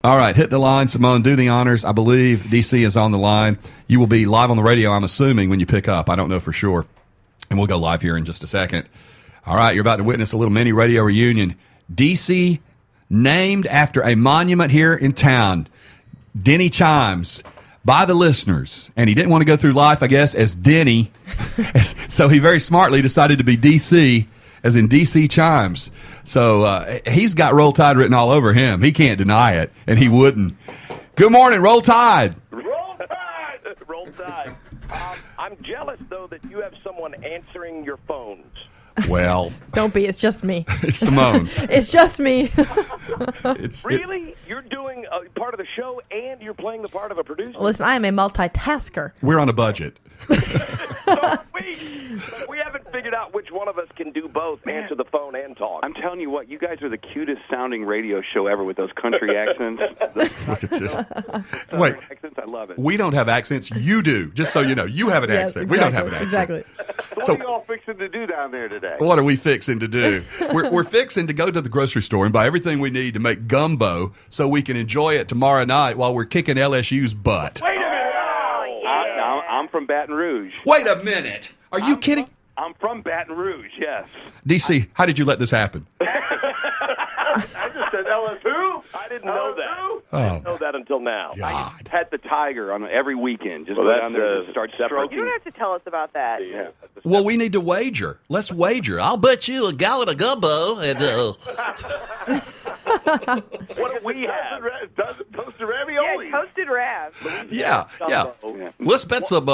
All right, hit the line, Simone. Do the honors. I believe DC is on the line. You will be live on the radio, I'm assuming, when you pick up. I don't know for sure. And we'll go live here in just a second. All right, you're about to witness a little mini radio reunion. DC, named after a monument here in town, Denny Chimes, by the listeners. And he didn't want to go through life, I guess, as Denny. So he very smartly decided to be DC, as in DC Chimes. So he's got Roll Tide written all over him. He can't deny it, and he wouldn't. Good morning, Roll Tide. Roll Tide. Roll Tide. I'm jealous, though, that you have someone answering your phones. Well. Don't be. It's just me. It's Simone. It's just me. Really? You're doing a part of the show and you're playing the part of a producer? Listen, I am a multitasker. We're on a budget. So we haven't figured out which one of us can do both, answer the phone and talk. I'm telling you what, you guys are the cutest sounding radio show ever with those country accents. Look at you. Wait. Accents, I love it. We don't have accents. You do. Just so you know. You have an accent. Exactly, We don't have an accent. Exactly. What are you all fixing to do down there today? What are we fixing to do? We're fixing to go to the grocery store and buy everything we need to make gumbo so we can enjoy it tomorrow night while we're kicking LSU's butt. Wait a minute. I'm from Baton Rouge. Wait a minute. Are you kidding? I'm from Baton Rouge, yes. DC, how did you let this happen? I just said LSU. I didn't know that. Oh. I didn't know that until now. God. I pet the tiger on every weekend. Just Well, go that's, down there and start separate. stroking. You don't have to tell us about that. Yeah. Well, we need to wager. Let's wager. I'll bet you a gallon of gumbo. And What do we have? Toasted Yeah, ravioli. toasted Rav. yeah. Let's bet some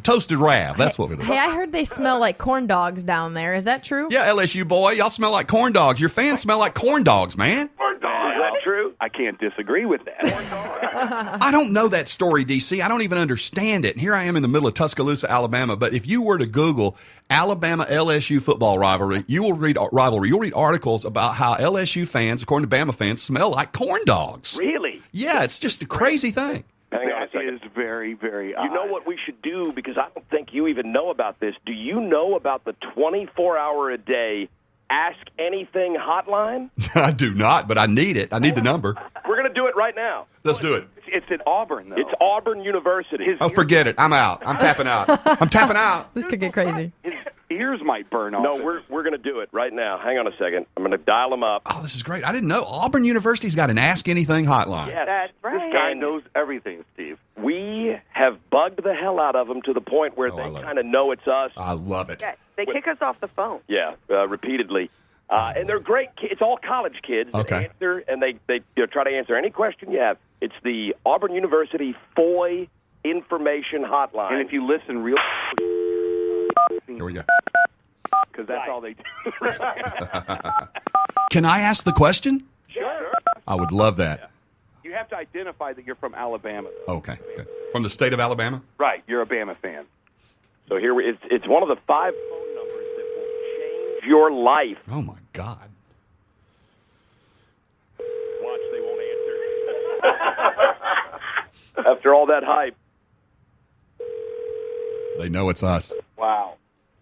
toasted Rav. That's what we do. Hey, I heard they smell like corn dogs down there. Is that true? Yeah, LSU boy, y'all smell like corn dogs. Your fans smell like corn dogs, man. Corn dog. Is that true? I can't disagree with that. I don't know that story, DC. I don't even understand it. And here I am in the middle of Tuscaloosa, Alabama. But if you were to Google Alabama LSU football rivalry, you will read articles about how LSU fans, according to Bama fans, smell like corn dogs. Really? Yeah, it's just a crazy thing. Hang on a That second. is very, very odd. You know what we should do, because I don't think you even know about this. Do you know about the 24-hour-a-day Ask Anything hotline? I do not, but I need it. I need the number. We're going to do it right now. Let's do it. It's at Auburn, though. It's Auburn University. Oh, forget it. I'm out. I'm tapping out. I'm tapping out. This could get crazy. His ears might burn off. No, we're going to do it right now. Hang on a second. I'm going to dial them up. Oh, this is great. I didn't know Auburn University's got an Ask Anything hotline. Yes. That's right. This guy knows everything, Steve. We have bugged the hell out of them to the point where I they love kind of know it's us. I love it. Yeah, they kick us off the phone. Yeah, repeatedly. And they're great. It's all college kids that Okay. answer, and they try to answer any question you have. It's the Auburn University FOI Information Hotline. And if you listen real... Here we go. Because that's all they do. Can I ask the question? Sure. I would love that. You have to identify that you're from Alabama. Okay. Good. From the state of Alabama? Right, you're a Bama fan. So here it's one of the 5 phone numbers that will change your life. Oh, my God. Watch, they won't answer. After all that hype. They know it's us. Wow.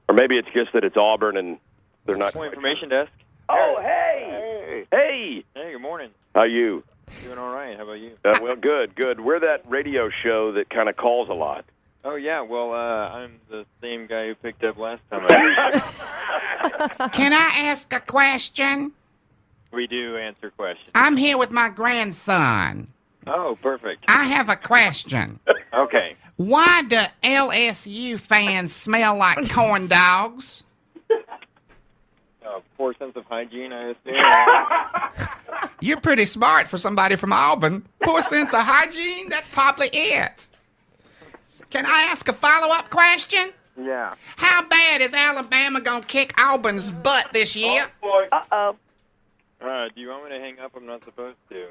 Or maybe it's just that it's Auburn and they're not... Information desk. Oh, hey! Hey! Hey, good morning. How you? Doing all right. How about you? Well, good. We're that radio show that kind of calls a lot. Oh, yeah. Well, I'm the same guy who picked up last time. Can I ask a question? We do answer questions. I'm here with my grandson. Oh, perfect. I have a question. Okay. Why do LSU fans smell like corn dogs? Poor sense of hygiene, I assume. You're pretty smart for somebody from Auburn. Poor sense of hygiene? That's probably it. Can I ask a follow-up question? Yeah. How bad is Alabama going to kick Auburn's butt this year? Uh-oh. Do you want me to hang up? I'm not supposed to.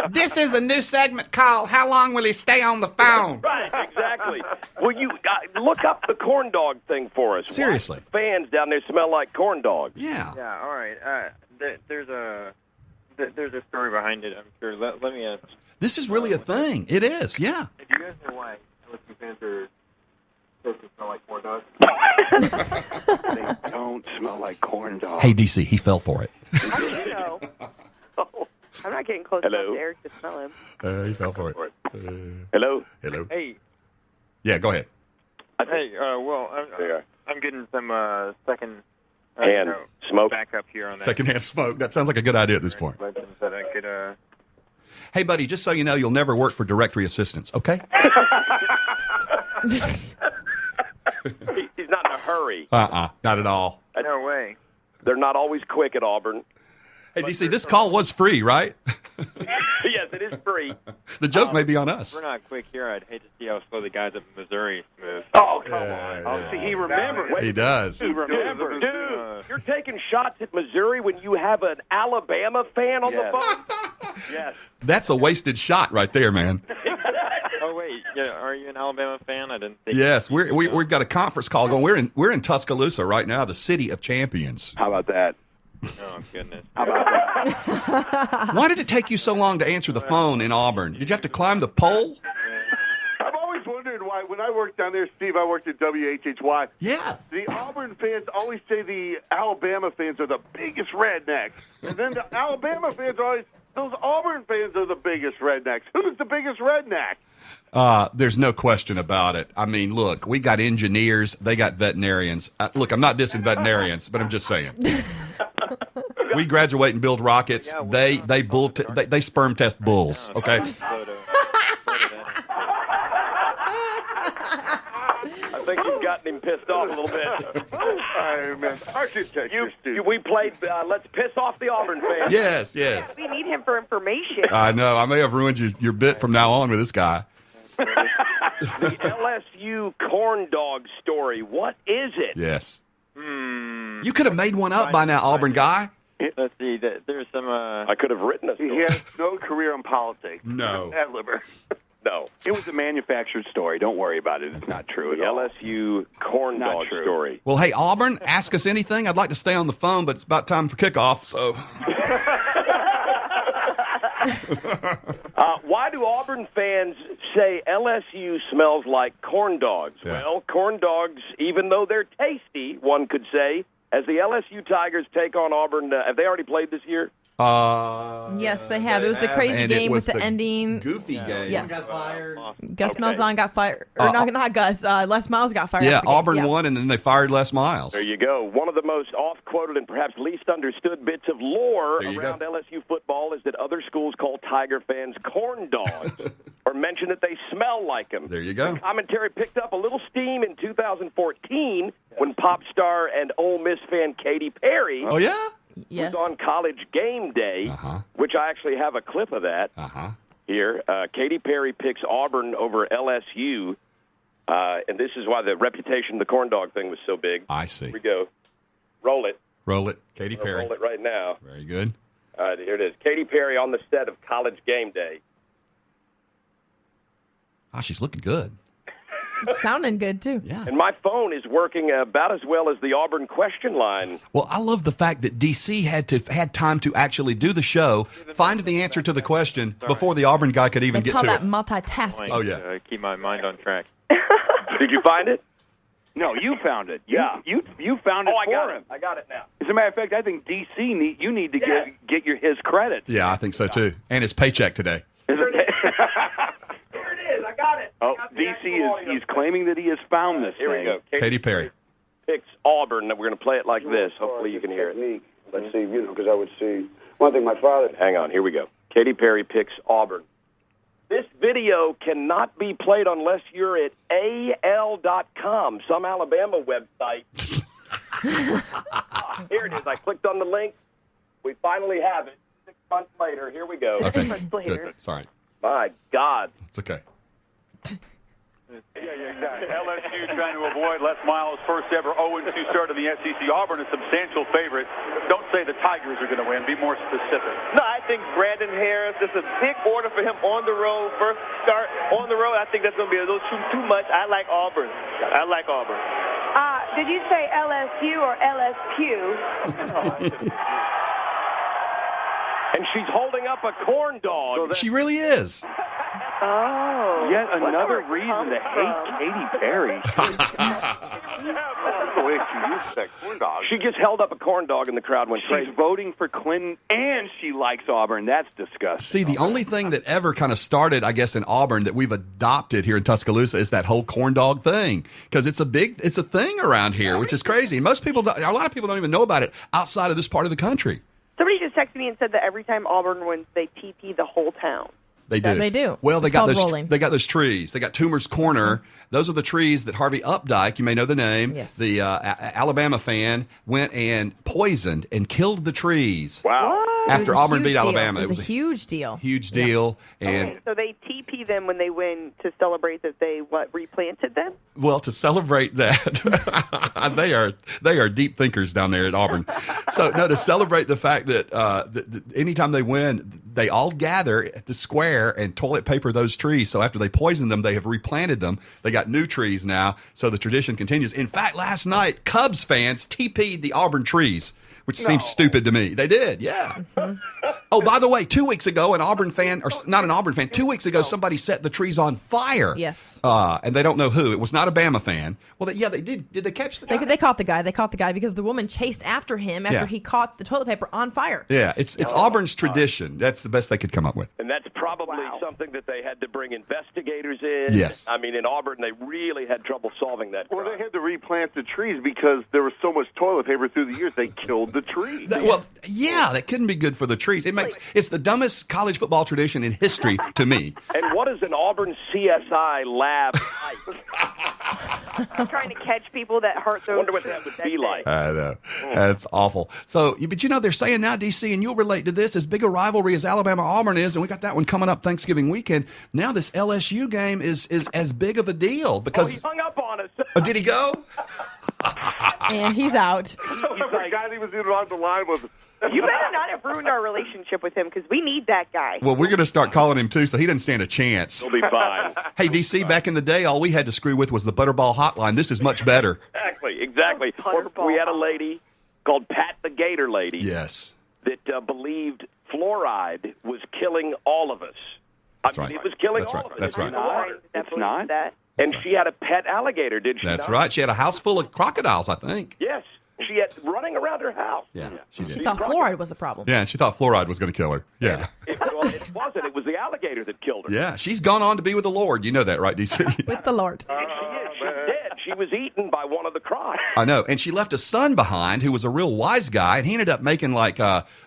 This is a new segment called How Long Will He Stay on the Phone? Right, exactly. Well, you look up the corn dog thing for us. Seriously. Why fans down there smell like corn dogs. Yeah. Yeah, all right. There's a story behind it, I'm sure. Let me ask. This is really a thing. It is, yeah. Do you guys know why LSU fans are supposed to smell like corn dogs? They don't smell like corn dogs. Hey, DC, he fell for it. How do you know? I'm not getting close Hello? enough to Eric to smell him. He fell for it. Hello? Hello. Hey, Yeah, go ahead. hey. Well, I'm getting some second And smoke. backup here on that. Secondhand smoke. That sounds like a good idea at this point. Legends that I could. Hey, buddy, just so you know, you'll never work for directory assistance, okay? He's not in a hurry. Not at all. No way. They're not always quick at Auburn. Hey, DC, this call was free, right? Yes, it is free. The joke may be on us. We're not quick here. I'd hate to see how slow the guys up in Missouri move. Oh, come on. Oh, see, he remembers. He does. Dude, you're taking shots at Missouri when you have an Alabama fan on the phone? Yes. That's a wasted shot right there, man. Oh wait, yeah. Are you an Alabama fan? I didn't think. Yes, we've got a conference call going. We're in Tuscaloosa right now, the city of champions. How about that? Oh goodness. How about that? Why did it take you so long to answer the phone in Auburn? Did you have to climb the pole? I've always wondered why, when I worked down there, Steve, I worked at WHHY. Yeah. The Auburn fans always say the Alabama fans are the biggest rednecks. And then the Alabama fans are always, those Auburn fans are the biggest rednecks. Who's the biggest redneck? There's no question about it. I mean, look, we got engineers, they got veterinarians. Look, I'm not dissing veterinarians, but I'm just saying. We graduate and build rockets. Yeah, They sperm test bulls. Okay. I think you've gotten him pissed off a little bit. We played Let's Piss Off the Auburn fans. Yes. We need him for information. I know. I may have ruined your bit from now on with this guy. The LSU Corn Dog story. What is it? Yes. You could have made one up by now, Auburn guy. Let's see. There's some. I could have written a story. He has no career in politics. No. Ad libber. No. It was a manufactured story. Don't worry about it. It's not true The at all. LSU Corn Not Dog true. story. Well, hey, Auburn, ask us anything. I'd like to stay on the phone, but it's about time for kickoff, so. Why do Auburn fans say LSU smells like corn dogs? Yeah. Well, corn dogs, even though they're tasty, one could say, as the LSU Tigers take on Auburn, have they already played this year? Yes, they have. It was the crazy and it game was with the ending. Goofy game. Yes. Gus Okay. Malzahn got fired. Or not Gus. Les Miles got fired. Yeah, after the game. Auburn Yeah. won, and then they fired Les Miles. There you go. One of the most oft-quoted and perhaps least understood bits of lore There you around go. LSU football is that other schools call Tiger fans corn dogs or mention that they smell like them. There you go. The commentary picked up a little steam in 2014 when pop star and Ole Miss fan Katy Perry Oh, yeah? Yes. was on College Game Day, which I actually have a clip of that here. Katy Perry picks Auburn over LSU, and this is why the reputation of the corn dog thing was so big. I see. Here we go. Roll it. Roll it. Katy I'll Perry. roll it right now. Very good. All right, here it is. Katy Perry on the set of College Game Day. She's looking good. It's sounding good, too. Yeah. And my phone is working about as well as the Auburn question line. Well, I love the fact that DC had time to actually do the show, find the answer to the question before the Auburn guy could even They get call to that it. multitasking. Oh, yeah. Keep my mind on track. Did you find it? No, you found it. Yeah. You found it Oh, I for got him. it. I got it now. As a matter of fact, I think DC need to Yeah. get his credit. Yeah, I think so, too. And his paycheck today. There it is. I got it. Oh, I got the DC actual audio. he's claiming that he has found this Here we thing. go. Katy Perry. Picks Auburn. We're going to play it like this. Hopefully you can hear it. Let's see, because I would see one thing my father. Hang on. Here we go. Katy Perry picks Auburn. This video cannot be played unless you're at AL.com, some Alabama website. Here it is. I clicked on the link. We finally have it. 6 months later. Here we go. Okay. Months later. Good. Sorry. My God. It's okay. Exactly. LSU trying to avoid Les Miles' first ever 0-2 start in the SEC. Auburn, a substantial favorite. Don't say the Tigers are going to win. Be more specific. No, I think Brandon Harris, it's a big order for him on the road. First start on the road, I think that's going to be a little too much. I like Auburn. Did you say LSU or LSQ? And she's holding up a corn dog. She really is. Oh. Yet another reason to hate Katy Perry. That's the way she used that corn dog. She just held up a corn dog in the crowd when She's voting for Clinton, and she likes Auburn. That's disgusting. See, the only thing that ever kind of started, I guess, in Auburn that we've adopted here in Tuscaloosa is that whole corn dog thing, because it's a thing around here, which is crazy. A lot of people don't even know about it outside of this part of the country. Somebody just texted me and said that every time Auburn wins, they TP the whole town. They do. They do. Well, they It's got called those. rolling. They got those trees. They got Toomer's Corner. Those are the trees that Harvey Updike, you may know the name, Yes. the Alabama fan, went and poisoned and killed the trees. Wow. After It was a Auburn huge beat deal. Alabama. It was a huge deal. Huge deal. And Okay, so they TP them when they win to celebrate that they, replanted them? well, to celebrate that, they are deep thinkers down there at Auburn. So no, to celebrate the fact that anytime they win, they all gather at the square and toilet paper those trees. So after they poisoned them, they have replanted them. They got new trees now, so the tradition continues. In fact, last night, Cubs fans TP'd the Auburn trees, which seems stupid to me. They did, yeah. Oh, by the way, 2 weeks ago, an Auburn fan, or not an Auburn fan, 2 weeks ago, somebody set the trees on fire. Yes. And they don't know who. It was not a Bama fan. Well, they did. Did they catch the guy? They caught the guy. They caught the guy because the woman chased after him after Yeah. he caught the toilet paper on fire. Yeah, it's Auburn's tradition. That's the best they could come up with. And that's probably something that they had to bring investigators in. Yes. I mean, in Auburn, they really had trouble solving that crime. Well, they had to replant the trees because there was so much toilet paper through the years. They killed the trees. That couldn't be good for the trees. It's the dumbest college football tradition in history to me. And what is an Auburn CSI lab like? Trying to catch people that hurt those. I wonder what that would be like. I know. That's awful. So, but they're saying now, DC, and you'll relate to this, as big a rivalry as Alabama-Auburn is, and we got that one coming up Thanksgiving weekend, now this LSU game is as big of a deal because... he hung up on us. Did he go? And he's out. I forgot he was even on the line with us. You better not have ruined our relationship with him because we need that guy. Well, we're going to start calling him, too, so he doesn't stand a chance. He'll be fine. Hey, DC, back in the day, all we had to screw with was the Butterball hotline. This is much better. Exactly. We had a lady called Pat the Gator Lady. Yes. That believed fluoride was killing all of us. That's I mean, right. it was killing That's all right. of us. That's right. It's not. That. And she had a pet alligator, did she That's not? right. She had a house full of crocodiles, I think. Yes. She had running around her house. Yeah, she did. She thought fluoride was the problem. Yeah, and she thought fluoride was going to kill her. Yeah. It wasn't. It was the alligator that killed her. Yeah, she's gone on to be with the Lord. You know that, right, DC? With the Lord. She did. She was eaten by one of the crocs. I know. And she left a son behind who was a real wise guy, and he ended up making like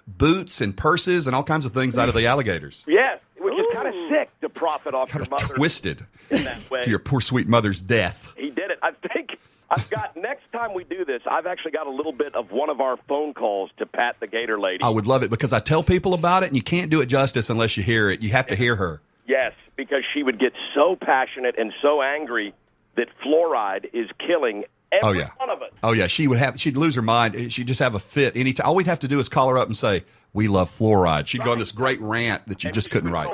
boots and purses and all kinds of things out of the alligators. Yes, which is kind of sick to profit off your mother. Twisted in that way. to your poor sweet mother's death. He did it. I think I've got, next time we do this, I've actually got a little bit of one of our phone calls to Pat the Gator Lady. I would love it because I tell people about it, and you can't do it justice unless you hear it. You have to hear her. Yes, because she would get so passionate and so angry that fluoride is killing every one of us. Oh yeah, she'd lose her mind. She'd just have a fit anytime. All we'd have to do is call her up and say, "We love fluoride." She'd go on this great rant that you just couldn't write.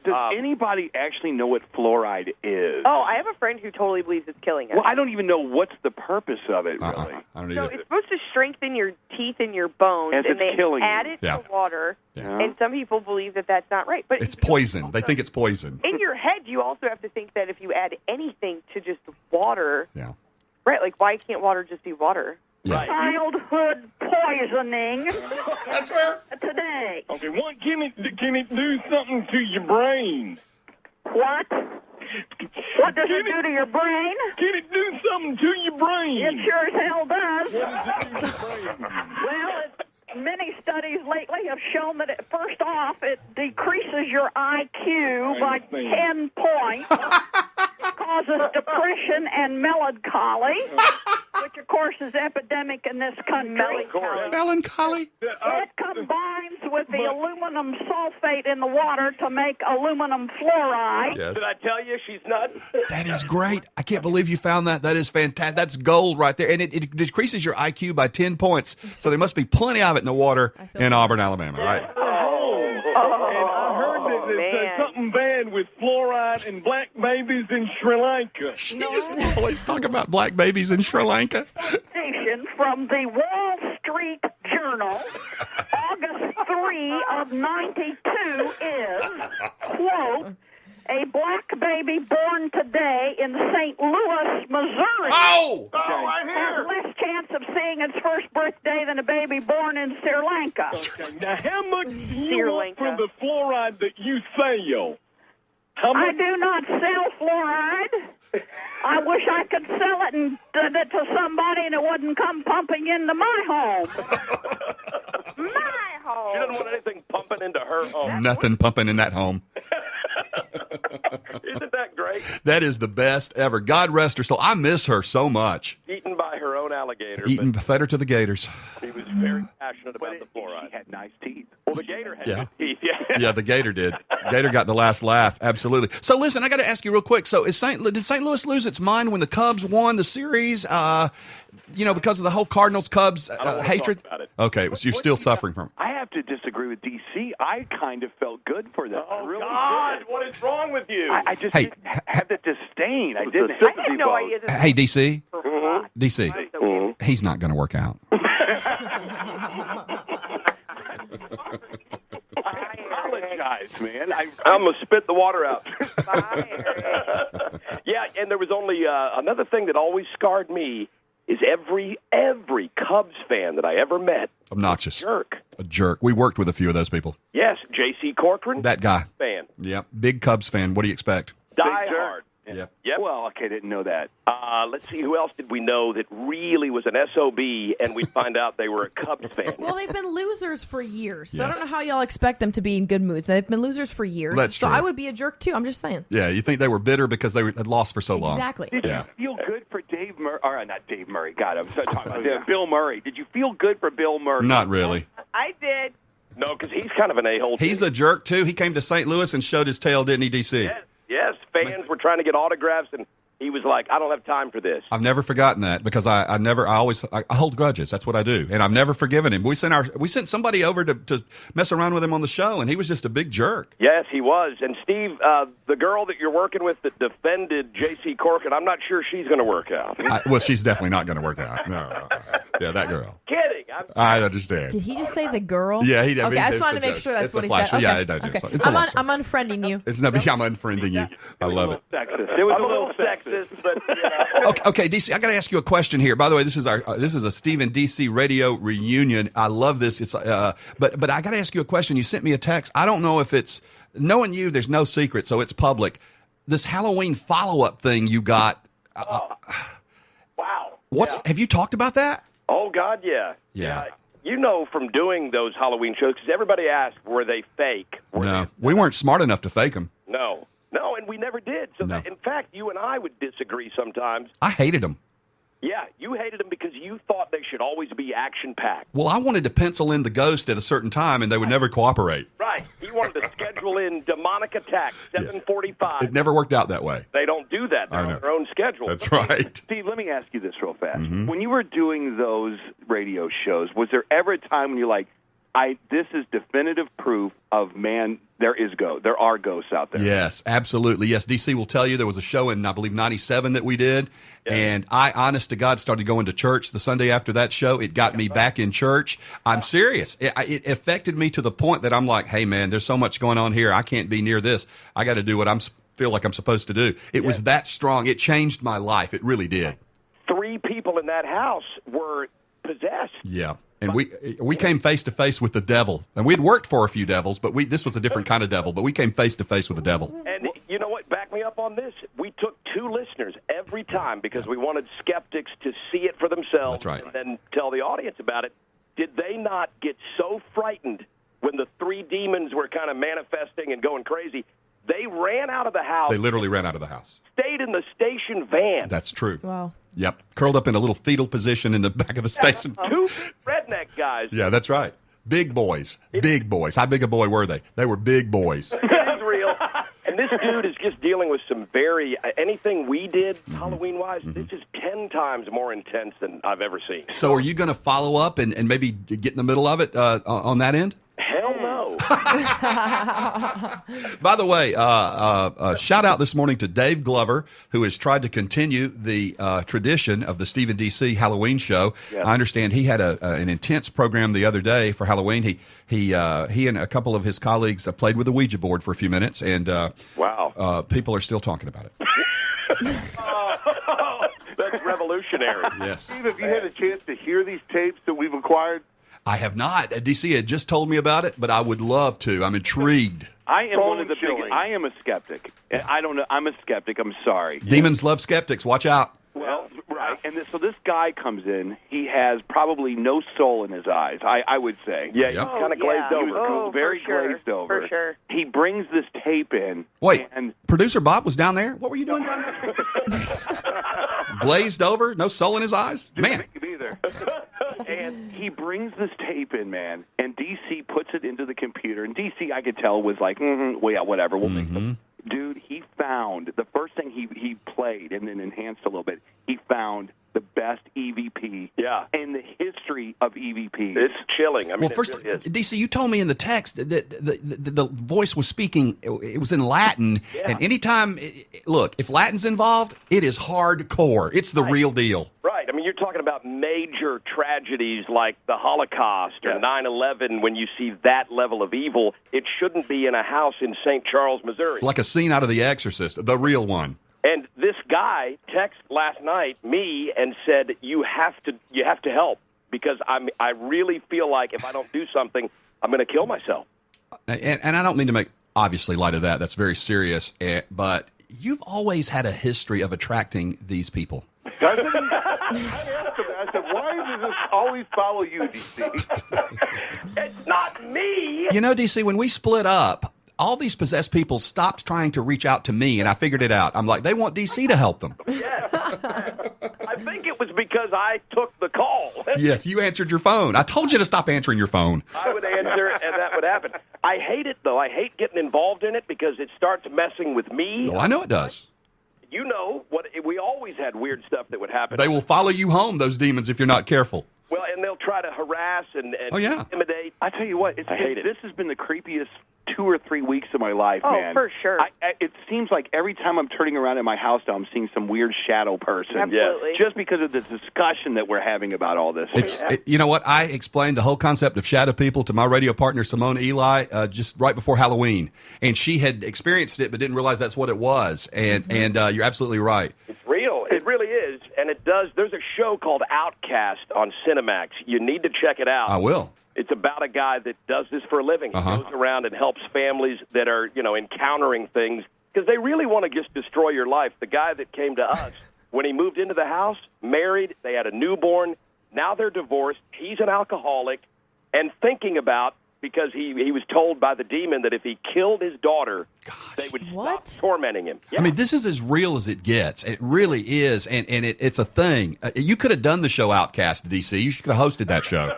Does anybody actually know what fluoride is? Oh, I have a friend who totally believes it's killing us. Well, I don't even know what's the purpose of it, really. I don't So either. it's supposed to strengthen your teeth and your bones, As and it's they killing add you. it Yeah. to water. Yeah. And some people believe that that's not right. But It's poison. They think it's poison. in your head, you also have to think that if you add anything to just water, Yeah. right? Like, why can't water just be water? Yeah. Childhood poisoning. That's where today. Okay, what can it do something to your brain? What? What does it do to your brain? Can it do something to your brain? It sure as hell does. What does it do to your brain? Well, many studies lately have shown that first off, it decreases your IQ by 10 points. It causes depression and melancholy, which of course is epidemic in this country. Melancholy. It combines with the aluminum sulfate in the water to make aluminum fluoride. Yes. Did I tell you she's nuts? That is great. I can't believe you found that. That is fantastic. That's gold right there. And it decreases your IQ by 10 points. So there must be plenty of it in the water in Auburn, Alabama, right? And I heard that there's something bad with fluoride and black babies in Sri Lanka. She just always talk about black babies in Sri Lanka. From the Wall Street Journal, August 3 of 92 is, quote, a black baby born today in St. Louis, Missouri has less chance of seeing its first birthday than a baby born in Sri Lanka. Okay, now how much do you want for the fluoride that you sell? I do not sell fluoride. I wish I could sell it and it to somebody and it wouldn't come pumping into my home. My home. She doesn't want anything pumping into her home. Nothing pumping in that home. Isn't that great? That is the best ever. God rest her soul. I miss her so much. Eaten by her own alligator. Fed her to the gators. She was very passionate about the fluoride. She had nice teeth. Well, the gator had good teeth. Yeah, the gator did. Gator got the last laugh. Absolutely. So listen, I got to ask you real quick. So did St. Louis lose its mind when the Cubs won the series? Because of the whole Cardinals-Cubs hatred? Okay, so you're still suffering from it. I have to disagree with DC. I kind of felt good for them. Oh, really God, did. what is wrong with you? I just didn't have the disdain. I didn't. I had no idea. Hey, DC. Mm-hmm. DC. He's not going to work out. Apologize, man. I'm going to spit the water out. Yeah, and there was only another thing that always scarred me is every Cubs fan that I ever met. Obnoxious. A jerk. We worked with a few of those people. Yes, J.C. Corcoran. That guy. Fan. Yep. Big Cubs fan. What do you expect? Die hard. Yep. Well, okay, didn't know that. Let's see, who else did we know that really was an SOB, and we find out they were a Cubs fan? Well, they've been losers for years, so Yes. I don't know how y'all expect them to be in good moods. They've been losers for years, That's so true. I would be a jerk too. I'm just saying. Yeah, you think they were bitter because they had lost for so long. Exactly. Did you feel good for Dave Murray? Or not Dave Murray. God, I'm so talking about Bill Murray. Did you feel good for Bill Murray? Not really. I did. No, because he's kind of an a-hole. He's a jerk, too. He came to St. Louis and showed his tail, didn't he, DC? Yes, fans were trying to get autographs, and he was like, I don't have time for this. I've never forgotten that because I hold grudges. That's what I do. And I've never forgiven him. We sent somebody over to mess around with him on the show, and he was just a big jerk. Yes, he was. And Steve, the girl that you're working with that defended J.C. Corcoran, I'm not sure she's going to work out. Well, she's definitely not going to work out. No. Yeah, that girl. Kidding. I understand. Did he just say the girl? Yeah, he did. Okay, I just wanted to make sure that's what he said. Okay. Yeah, it does. Okay. It's a lot. I'm unfriending you. I'm unfriending you. I love it. It was a little sexist, but Okay, DC, I got to ask you a question here. By the way, this is a Steve and DC radio reunion. I love this. It's but I got to ask you a question. You sent me a text. I don't know if it's knowing you. There's no secret, so it's public. This Halloween follow-up thing you got. Wow. Have you talked about that? Oh, God, yeah. Yeah. You know from doing those Halloween shows, because everybody asked, were they fake? We weren't smart enough to fake them. No, and we never did. So, in fact, you and I would disagree sometimes. I hated them. Yeah, you hated them because you thought they should always be action-packed. Well, I wanted to pencil in the ghost at a certain time, and they would never cooperate. Right. You wanted to schedule in demonic attack, 7:45. It never worked out that way. They don't do that. They're on their own schedule. That's right. Steve, let me ask you this real fast. Mm-hmm. When you were doing those radio shows, was there ever a time when you're like, this is definitive proof of, man, there are ghosts out there? Yes, absolutely. Yes, DC will tell you there was a show in, I believe, 97 that we did, and I, honest to God, started going to church the Sunday after that show. It got me back in church. I'm serious. It affected me to the point that I'm like, hey, man, there's so much going on here. I can't be near this. I got to do what I feel like I'm supposed to do. It was that strong. It changed my life. It really did. 3 people in that house were possessed. Yeah. And we came face to face with the devil, and we'd worked for a few devils, but this was a different kind of devil. But we came face to face with the devil. And you know what? Back me up on this. We took 2 listeners every time because we wanted skeptics to see it for themselves. That's right. And then tell the audience about it. Did they not get so frightened when the 3 demons were kind of manifesting and going crazy? They ran out of the house. They literally ran out of the house. Stayed in the station van. That's true. Wow. Yep. Curled up in a little fetal position in the back of the station. 2 redneck guys. Yeah, that's right. Big boys. Big boys. How big a boy were they? They were big boys. It is real. And this dude is just dealing with some anything we did Halloween-wise, this is 10 times more intense than I've ever seen. So are you going to follow up and maybe get in the middle of it on that end? Hell no. By the way, shout out this morning to Dave Glover, who has tried to continue the tradition of the Steve and DC Halloween show. Yes. I understand he had an intense program the other day for Halloween. He and a couple of his colleagues played with the Ouija board for a few minutes, and wow, people are still talking about it. That's revolutionary. Yes. Steve, have you had a chance to hear these tapes that we've acquired? I have not. DC had just told me about it, but I would love to. I'm intrigued. I am one of the Bone-chilling. biggest. I am a skeptic. I don't know. I'm a skeptic. I'm sorry. Demons love skeptics. Watch out. Well, right. And so this guy comes in. He has probably no soul in his eyes, I would say. Yeah, Yep. he's kind of glazed over. He was very glazed over. For sure. He brings this tape in. Wait, and producer Bob was down there? What were you doing down there? Glazed over? No soul in his eyes? Man. Me either. And he brings this tape in, man, and DC puts it into the computer. And DC, I could tell, was like, well, yeah, whatever, we'll make them. Dude, he found the first thing he played and then enhanced a little bit. He found the best EVP in the history of EVP. It's chilling. I mean, Well, first, DC, you told me in the text that the voice was speaking, it was in Latin. Yeah. And anytime, look, if Latin's involved, it is hardcore. It's the real deal. Right. I mean, you're talking about major tragedies like the Holocaust or 9/11. When you see that level of evil, it shouldn't be in a house in St. Charles, Missouri. Like a scene out of The Exorcist, the real one. And this guy texted last night me and said, "You have to help because I really feel like if I don't do something, I'm going to kill myself." And I don't mean to make obviously light of that. That's very serious. But you've always had a history of attracting these people. Doesn't he? I said, why does this always follow you, DC? It's not me. You know, DC, when we split up, all these possessed people stopped trying to reach out to me, and I figured it out. I'm like, they want DC to help them. Yes. I think it was because I took the call. Yes, you answered your phone. I told you to stop answering your phone. I would answer, and that would happen. I hate it, though. I hate getting involved in it because it starts messing with me. Oh, I know it does. You know, we always had weird stuff that would happen. They will follow you home, those demons, if you're not careful. Well, and they'll try to harass and intimidate. I tell you what, I hate it. This has been the creepiest 2 or 3 weeks of my life, Oh, man. for sure. It seems like every time I'm turning around at my house now, I'm seeing some weird shadow person. Absolutely. Just because of the discussion that we're having about all this. You know what? I explained the whole concept of shadow people to my radio partner, Simone Eli, just right before Halloween. And she had experienced it but didn't realize that's what it was. And you're absolutely right. It's real. It really is. And it does. There's a show called Outcast on Cinemax. You need to check it out. I will. It's about a guy that does this for a living. He goes around and helps families that are, encountering things because they really want to just destroy your life. The guy that came to us, when he moved into the house, married, they had a newborn, now they're divorced, he's an alcoholic, and thinking about, because he was told by the demon that if he killed his daughter, they would stop tormenting him. Yeah. I mean, this is as real as it gets. It really is, and it's a thing. You could have done the show Outcast, DC. You should have hosted that show.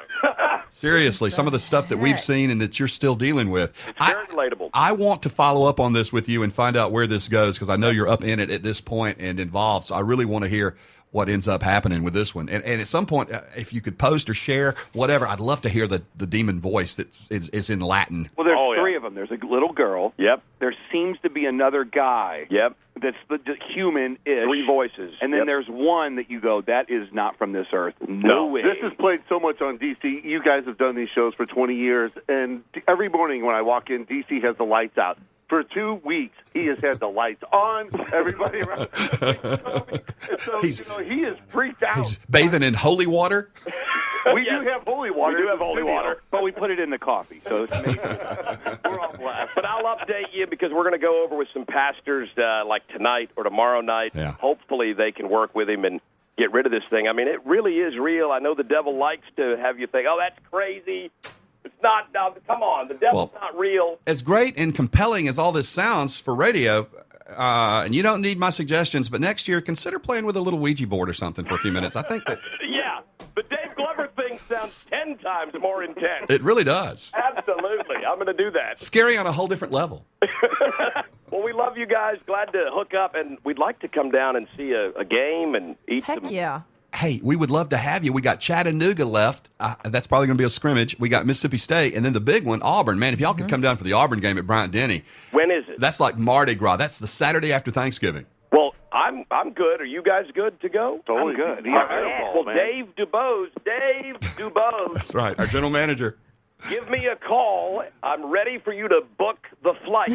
Seriously, some of the stuff that we've seen and that you're still dealing with. It's very relatable. I want to follow up on this with you and find out where this goes because I know you're up in it at this point and involved. So I really want to hear what ends up happening with this one. And at some point, if you could post or share, whatever, I'd love to hear the demon voice that is in Latin. Well, there's 3 of them. There's a little girl. Yep. There seems to be another guy. Yep. That's the human-ish. 3 voices. And then there's one that you go, that is not from this earth. No way. This is played so much on DC. You guys have done these shows for 20 years, and every morning when I walk in, DC has the lights out. For 2 weeks, he has had the lights on. Everybody around. So, he is freaked out. He's bathing in holy water. We do have holy water. We do have holy water. But we put it in the coffee, so it's amazing. We're all blessed. But I'll update you because we're going to go over with some pastors like tonight or tomorrow night. Yeah. Hopefully they can work with him and get rid of this thing. I mean, it really is real. I know the devil likes to have you think, oh, that's crazy. It's not. No, come on. The devil's not real. As great and compelling as all this sounds for radio, and you don't need my suggestions, but next year consider playing with a little Ouija board or something for a few minutes. I think that... Yeah. The Dave Glover thing sounds 10 times more intense. It really does. Absolutely. I'm going to do that. Scary on a whole different level. Well, we love you guys. Glad to hook up, and we'd like to come down and see a game and eat some. Yeah. hey, we would love to have you. We got Chattanooga left. That's probably going to be a scrimmage. We got Mississippi State. And then the big one, Auburn. Man, if y'all could come down for the Auburn game at Bryant-Denny. When is it? That's like Mardi Gras. That's the Saturday after Thanksgiving. Well, I'm good. Are you guys good to go? Totally good. Well, Dave Dubose. That's right, our general manager. Give me a call. I'm ready for you to book the flight.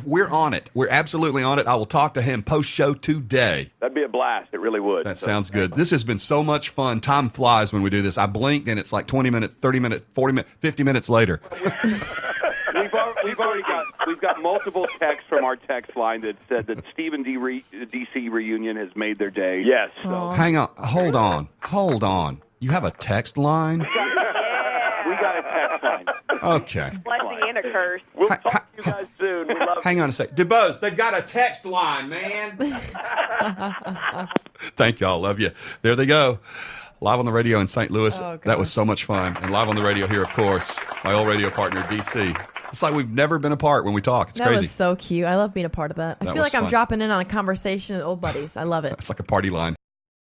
We're on it. We're absolutely on it. I will talk to him post-show today. That'd be a blast. It really would. That sounds good. This has been so much fun. Time flies when we do this. I blinked, and it's like 20 minutes, 30 minutes, 40 minutes, 50 minutes later. We've got multiple texts from our text line that said that Steve and DC reunion has made their day. Yes. So. Hang on. Hold on. You have a text line? We got a text line. Okay. Blessing and a curse. We'll talk to you guys soon. We love Hang on a sec. DuBose, they've got a text line, man. Thank y'all. Love you. There they go. Live on the radio in St. Louis. That was so much fun. And live on the radio here, of course, my old radio partner, DC. It's like we've never been apart when we talk. It's crazy. That was so cute. I love being a part of that. I feel like I'm dropping in on a conversation with old buddies. I love it. It's like a party line.